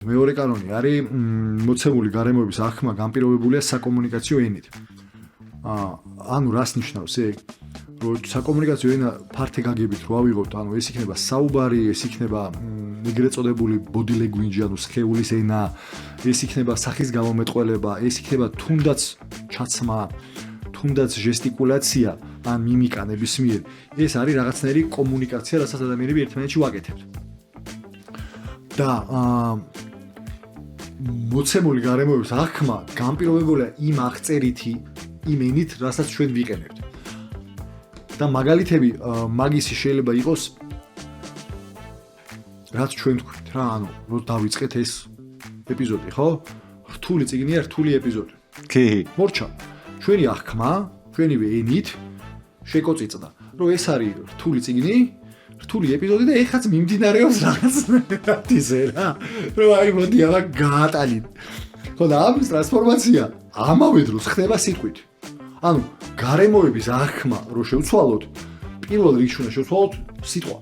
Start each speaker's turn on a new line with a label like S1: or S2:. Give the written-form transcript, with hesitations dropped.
S1: მეორე კანონი არის მოცემული გარემოების აღქმა განპირობებულია საკომუნიკაციო ენით. ანუ რას ნიშნავს ეგ? რომ საკომუნიკაციო ენა ფართე გაგებით რო ავიღოთ, ანუ ეს იქნება საუბარი, ეს იქნება ეგრეთ წოდებული body language, ანუ სხეულის ენა, ეს იქნება სახის გამომეტყველება, ეს იქნება თუნდაც ჩაცმა, თუნდაც ჟესტიკულაცია, ან მიმიკა ნებისმიერი. ეს არის რაღაცნაირი კომუნიკაცია, რასაც ადამიანები ერთმანეთში ვაკეთებთ. და მოცემული გარემოების აღქმა განპირობებულია იმ აღწერითი, იმ ენით, რასაც ჩვენ ვიყენებთ. და მაგალითები მაგისი შეიძლება იყოს რაც ჩვენ თქვით რა, ანუ რომ დავიწყეთ ეს ეპიზოდი, ხო? რთული წიგნია, რთული ეპიზოდი.
S2: კი.
S1: მორჩა, ჩვენი აღქმა, ჩვენივე ენით შეკოწიწდა, რომ ეს არის რთული წიგნი, რთული ეპიზოდი და ეხაც მიმდინარეობს რაღაც ისე რა, რომ აი მოდი აბა გაატანით. ხო და ამის ტრანსფორმაცია ამავე დროს ხდება სიტყვით. ანუ გარემოების აღქმა რო შევცვალოთ, პირველ რიგში უნდა შევცვალოთ სიტყვა.